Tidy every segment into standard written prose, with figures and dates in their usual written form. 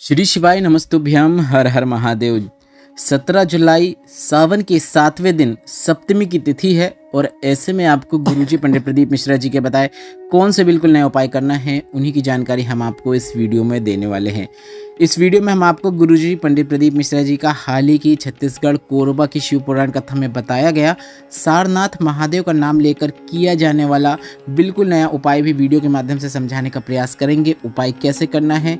श्री शिवाय नमस्तुभ्यम। हर हर महादेव। 17 जुलाई सावन के 7वें दिन सप्तमी की तिथि है और ऐसे में आपको गुरुजी पंडित प्रदीप मिश्रा जी के बताए कौन से बिल्कुल नए उपाय करना है, उन्हीं की जानकारी हम आपको इस वीडियो में देने वाले हैं। इस वीडियो में हम आपको गुरुजी पंडित प्रदीप मिश्रा जी का हाल ही की छत्तीसगढ़ कोरबा की शिव पुराण कथा में बताया गया सारनाथ महादेव का नाम लेकर किया जाने वाला बिल्कुल नया उपाय भी वीडियो के माध्यम से समझाने का प्रयास करेंगे। उपाय कैसे करना है,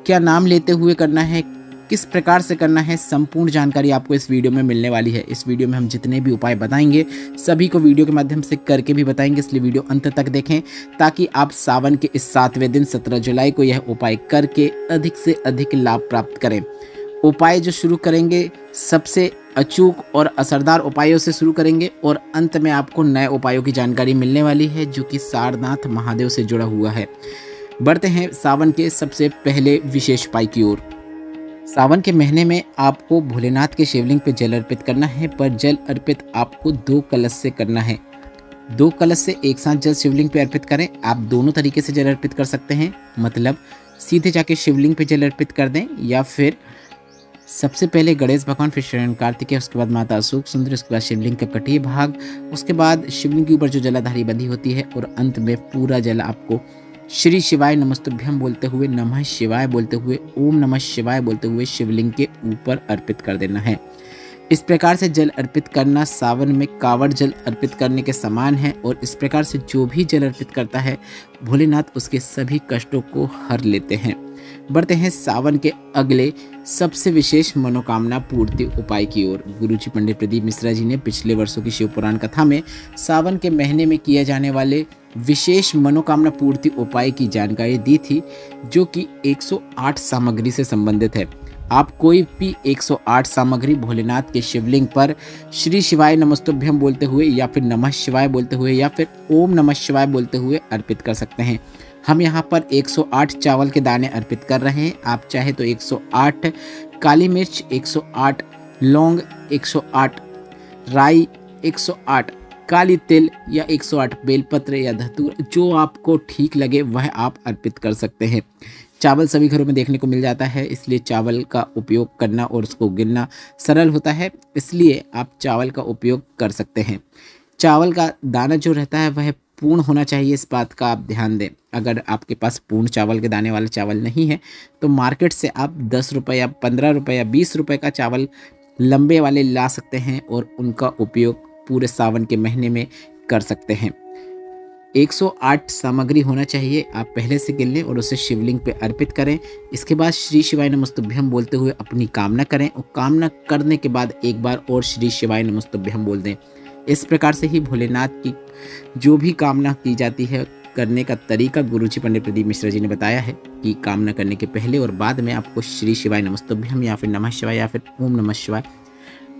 क्या नाम लेते हुए करना है, किस प्रकार से करना है, संपूर्ण जानकारी आपको इस वीडियो में मिलने वाली है। इस वीडियो में हम जितने भी उपाय बताएंगे सभी को वीडियो के माध्यम से करके भी बताएंगे, इसलिए वीडियो अंत तक देखें ताकि आप सावन के इस 7वें दिन 17 जुलाई को यह उपाय करके अधिक से अधिक लाभ प्राप्त करें। उपाय जो शुरू करेंगे सबसे अचूक और असरदार उपायों से शुरू करेंगे और अंत में आपको नए उपायों की जानकारी मिलने वाली है जो कि सारनाथ महादेव से जुड़ा हुआ है। बढ़ते हैं सावन के सबसे पहले विशेष उपाय की ओर। सावन के महीने में आपको भोलेनाथ के शिवलिंग पे जल अर्पित करना है, पर जल अर्पित आपको 2 कलश से करना है। 2 कलश से एक साथ जल शिवलिंग पे अर्पित करें। आप दोनों तरीके से जल अर्पित कर सकते हैं, मतलब सीधे जाके शिवलिंग पे जल अर्पित कर दें या फिर सबसे पहले गणेश भगवान, फिर शरण कार्तिकेय, उसके बाद माता अशोक सुंदरी, उसके बाद शिवलिंग का कटी भाग, उसके बाद शिवलिंग के ऊपर जो जलाधारी बंधी होती है और अंत में पूरा जल आपको श्री शिवाय नमस्तुभ्यम बोलते हुए, नमः शिवाय बोलते हुए, ओम नमः शिवाय बोलते हुए शिवलिंग के ऊपर अर्पित कर देना है। इस प्रकार से जल अर्पित करना सावन में कावड़ जल अर्पित करने के समान है और इस प्रकार से जो भी जल अर्पित करता है भोलेनाथ उसके सभी कष्टों को हर लेते हैं। बढ़ते हैं सावन के अगले सबसे विशेष मनोकामना पूर्ति उपाय की ओर। गुरुजी पंडित प्रदीप मिश्रा जी ने पिछले वर्षों की शिव पुराण कथा में सावन के महीने में किए जाने वाले विशेष मनोकामना पूर्ति उपाय की जानकारी दी थी, जो कि 108 सामग्री से संबंधित है। आप कोई भी 108 सामग्री भोलेनाथ के शिवलिंग पर श्री शिवाय नमस्तुभ्यम बोलते हुए या फिर नमः शिवाय बोलते हुए या फिर ओम नमः शिवाय बोलते हुए अर्पित कर सकते हैं। हम यहाँ पर 108 चावल के दाने अर्पित कर रहे हैं। आप चाहे तो 108 काली मिर्च, 108 लौंग, 108 राई, 108 काली तिल या 108 बेलपत्र या धतूर, जो आपको ठीक लगे वह आप अर्पित कर सकते हैं। चावल सभी घरों में देखने को मिल जाता है, इसलिए चावल का उपयोग करना और उसको गिनना सरल होता है, इसलिए आप चावल का उपयोग कर सकते हैं। चावल का दाना जो रहता है वह पूर्ण होना चाहिए, इस बात का आप ध्यान दें। अगर आपके पास पूर्ण चावल के दाने वाला चावल नहीं है तो मार्केट से आप 10 रुपये या 15 रुपये या 20 रुपये का चावल लंबे वाले ला सकते हैं और उनका उपयोग पूरे सावन के महीने में कर सकते हैं। 108 सामग्री होना चाहिए, आप पहले से गिन लें और उसे शिवलिंग पे अर्पित करें। इसके बाद श्री शिवाय नमस्तुभ्यम बोलते हुए अपनी कामना करें और कामना करने के बाद एक बार और श्री शिवाय नमस्तुभ्यम बोल दें। इस प्रकार से ही भोलेनाथ की जो भी कामना की जाती है करने का तरीका गुरुजी पंडित प्रदीप मिश्रा जी ने बताया है कि कामना करने के पहले और बाद में आपको श्री शिवाय नमस्तुभ्यम या फिर नमः शिवाय या फिर ओम नमः शिवाय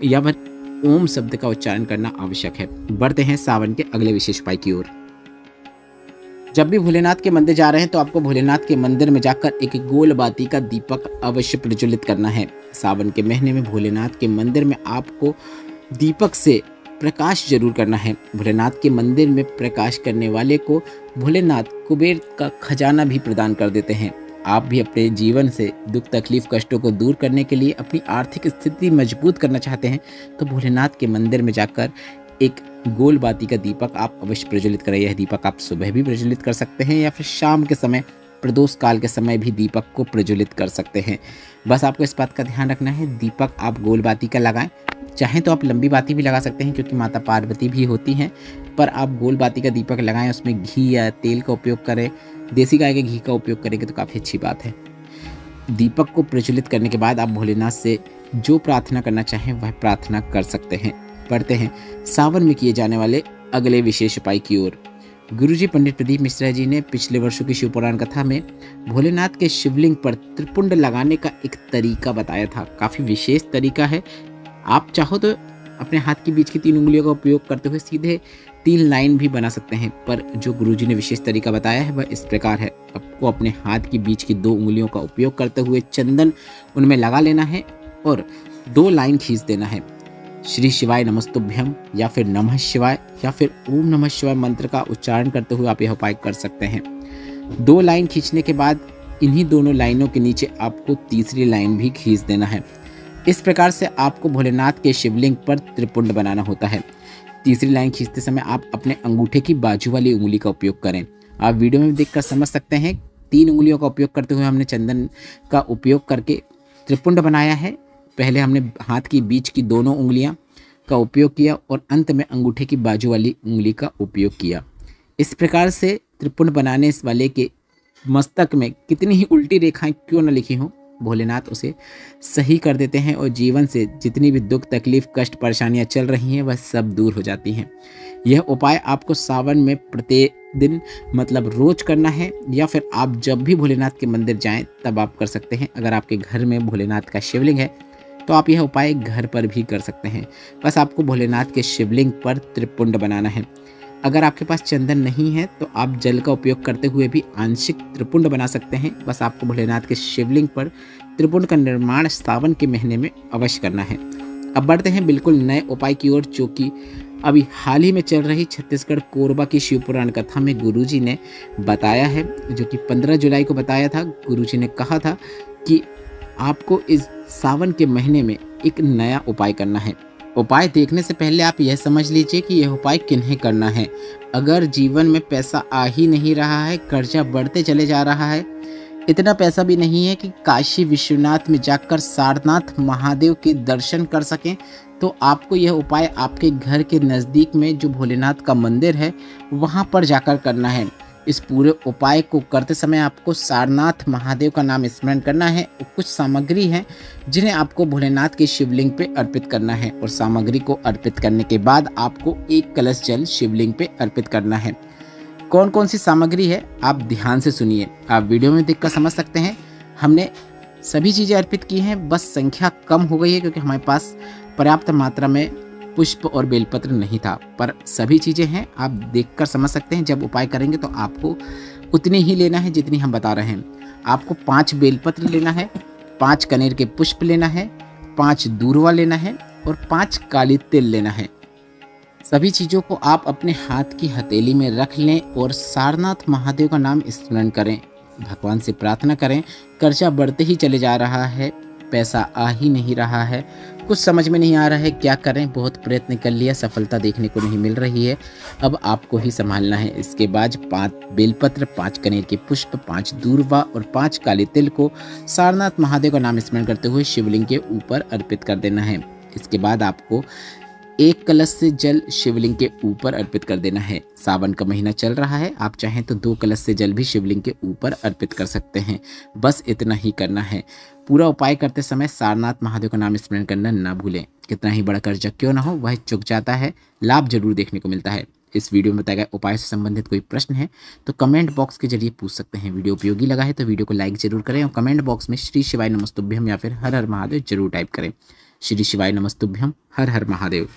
या फिर ओम शब्द का उच्चारण करना आवश्यक है। बढ़ते हैं सावन के अगले विशेष उपाय की ओर। जब भी भोलेनाथ के मंदिर जा रहे हैं तो आपको भोलेनाथ के मंदिर में जाकर एक गोल बाती का दीपक अवश्य प्रज्वलित करना है। सावन के महीने में भोलेनाथ के मंदिर में आपको दीपक से प्रकाश जरूर करना है। भोलेनाथ के मंदिर में प्रकाश करने वाले को भोलेनाथ कुबेर का खजाना भी प्रदान कर देते हैं। आप भी अपने जीवन से दुख तकलीफ कष्टों को दूर करने के लिए अपनी आर्थिक स्थिति मजबूत करना चाहते हैं तो भोलेनाथ के मंदिर में जाकर एक गोल बाती का दीपक आप अवश्य प्रज्वलित करें। यह दीपक आप सुबह भी प्रज्वलित कर सकते हैं या फिर शाम के समय, प्रदोष काल के समय भी दीपक को प्रज्वलित कर सकते हैं। बस आपको इस बात का ध्यान रखना है, दीपक आप गोल बाती का लगाएं। चाहें तो आप लंबी बाती भी लगा सकते हैं क्योंकि माता पार्वती भी होती हैं, पर आप गोल बाती का दीपक लगाएं, उसमें घी या तेल का उपयोग करें। देसी गाय के घी का उपयोग करेंगे तो काफ़ी अच्छी बात है। दीपक को प्रज्वलित करने के बाद आप भोलेनाथ से जो प्रार्थना करना चाहें वह प्रार्थना कर सकते हैं। बढ़ते हैं सावन में किए जाने वाले अगले विशेष उपाय की ओर। गुरुजी पंडित प्रदीप मिश्रा जी ने पिछले वर्षों की शिव पुराण कथा में भोलेनाथ के शिवलिंग पर त्रिपुंड लगाने का एक तरीका बताया था। काफ़ी विशेष तरीका है। आप चाहो तो अपने हाथ के बीच की 3 उंगलियों का उपयोग करते हुए सीधे 3 लाइन भी बना सकते हैं, पर जो गुरुजी ने विशेष तरीका बताया है वह इस प्रकार है। आपको अपने हाथ के बीच की 2 उंगलियों का उपयोग करते हुए चंदन उनमें लगा लेना है और 2 लाइन खींच देना है। श्री शिवाय नमस्तुभ्यम या फिर नमः शिवाय या फिर ओम नमः शिवाय मंत्र का उच्चारण करते हुए आप यह उपाय कर सकते हैं। 2 लाइन खींचने के बाद इन्हीं दोनों लाइनों के नीचे आपको तीसरी लाइन भी खींच देना है। इस प्रकार से आपको भोलेनाथ के शिवलिंग पर त्रिपुंड बनाना होता है। तीसरी लाइन खींचते समय आप अपने अंगूठे की बाजू वाली उंगली का उपयोग करें। आप वीडियो में देखकर समझ सकते हैं, 3 उंगलियों का उपयोग करते हुए हमने चंदन का उपयोग करके त्रिपुंड बनाया है। पहले हमने हाथ की बीच की दोनों उंगलियां का उपयोग किया और अंत में अंगूठे की बाजू वाली उंगली का उपयोग किया। इस प्रकार से त्रिपुंड बनाने वाले के मस्तक में कितनी ही उल्टी रेखाएं क्यों न लिखी हों, भोलेनाथ उसे सही कर देते हैं और जीवन से जितनी भी दुख तकलीफ कष्ट परेशानियां चल रही हैं वह सब दूर हो जाती हैं। यह उपाय आपको सावन में प्रतिदिन मतलब रोज करना है, या फिर आप जब भी भोलेनाथ के मंदिर जाएं तब आप कर सकते हैं। अगर आपके घर में भोलेनाथ का शिवलिंग है तो आप यह उपाय घर पर भी कर सकते हैं। बस आपको भोलेनाथ के शिवलिंग पर त्रिपुंड बनाना है। अगर आपके पास चंदन नहीं है तो आप जल का उपयोग करते हुए भी आंशिक त्रिपुंड बना सकते हैं। बस आपको भोलेनाथ के शिवलिंग पर त्रिपुंड का निर्माण सावन के महीने में अवश्य करना है। अब बढ़ते हैं बिल्कुल नए उपाय की ओर, जो कि अभी हाल ही में चल रही छत्तीसगढ़ कोरबा की शिव पुराण कथा में गुरुजी ने बताया है, जो कि 15 जुलाई को बताया था। गुरुजी ने कहा था कि आपको इस सावन के महीने में एक नया उपाय करना है। उपाय देखने से पहले आप यह समझ लीजिए कि यह उपाय किन्हें करना है। अगर जीवन में पैसा आ ही नहीं रहा है, कर्जा बढ़ते चले जा रहा है, इतना पैसा भी नहीं है कि काशी विश्वनाथ में जाकर सारनाथ महादेव के दर्शन कर सकें, तो आपको यह उपाय आपके घर के नज़दीक में जो भोलेनाथ का मंदिर है वहाँ पर जाकर करना है। इस पूरे उपाय को करते समय आपको सारनाथ महादेव का नाम स्मरण करना है। कुछ सामग्री हैं जिन्हें आपको भोलेनाथ के शिवलिंग पे अर्पित करना है, और सामग्री को अर्पित करने के बाद आपको 1 कलश जल शिवलिंग पे अर्पित करना है। कौन कौन सी सामग्री है आप ध्यान से सुनिए, आप वीडियो में देखकर समझ सकते हैं। हमने सभी चीज़ें अर्पित की हैं, बस संख्या कम हो गई है क्योंकि हमारे पास पर्याप्त मात्रा में पुष्प और बेलपत्र नहीं था, पर सभी चीज़ें हैं। आप देखकर समझ सकते हैं। जब उपाय करेंगे तो आपको उतनी ही लेना है जितनी हम बता रहे हैं। आपको 5 बेलपत्र लेना है, 5 कनेर के पुष्प लेना है, 5 दूर्वा लेना है और 5 काली तिल लेना है। सभी चीज़ों को आप अपने हाथ की हथेली में रख लें और सारनाथ महादेव का नाम स्मरण करें। भगवान से प्रार्थना करें। कर्जा बढ़ते ही चले जा रहा है, पैसा आ ही नहीं रहा है, कुछ समझ में नहीं आ रहा है क्या करें, बहुत प्रयत्न कर लिया, सफलता देखने को नहीं मिल रही है, अब आपको ही संभालना है। इसके बाद 5 बेलपत्र, 5 कनेर के पुष्प, 5 दूर्वा और 5 काले तिल को सारनाथ महादेव का नाम स्मरण करते हुए शिवलिंग के ऊपर अर्पित कर देना है। इसके बाद आपको 1 कलश से जल शिवलिंग के ऊपर अर्पित कर देना है। सावन का महीना चल रहा है, आप चाहें तो 2 कलश से जल भी शिवलिंग के ऊपर अर्पित कर सकते हैं। बस इतना ही करना है। पूरा उपाय करते समय सारनाथ महादेव का नाम स्मरण करना ना भूलें। कितना ही बड़ा कर्जा क्यों ना हो, वह चुक जाता है, लाभ जरूर देखने को मिलता है। इस वीडियो में बताए गए उपाय से संबंधित कोई प्रश्न है तो कमेंट बॉक्स के जरिए पूछ सकते हैं। वीडियो उपयोगी लगा है तो वीडियो को लाइक जरूर करें और कमेंट बॉक्स में श्री शिवाय नमस्तुभ्यम या फिर हर हर महादेव जरूर टाइप करें। श्री शिवाय नमस्तुभ्यम, हर हर महादेव।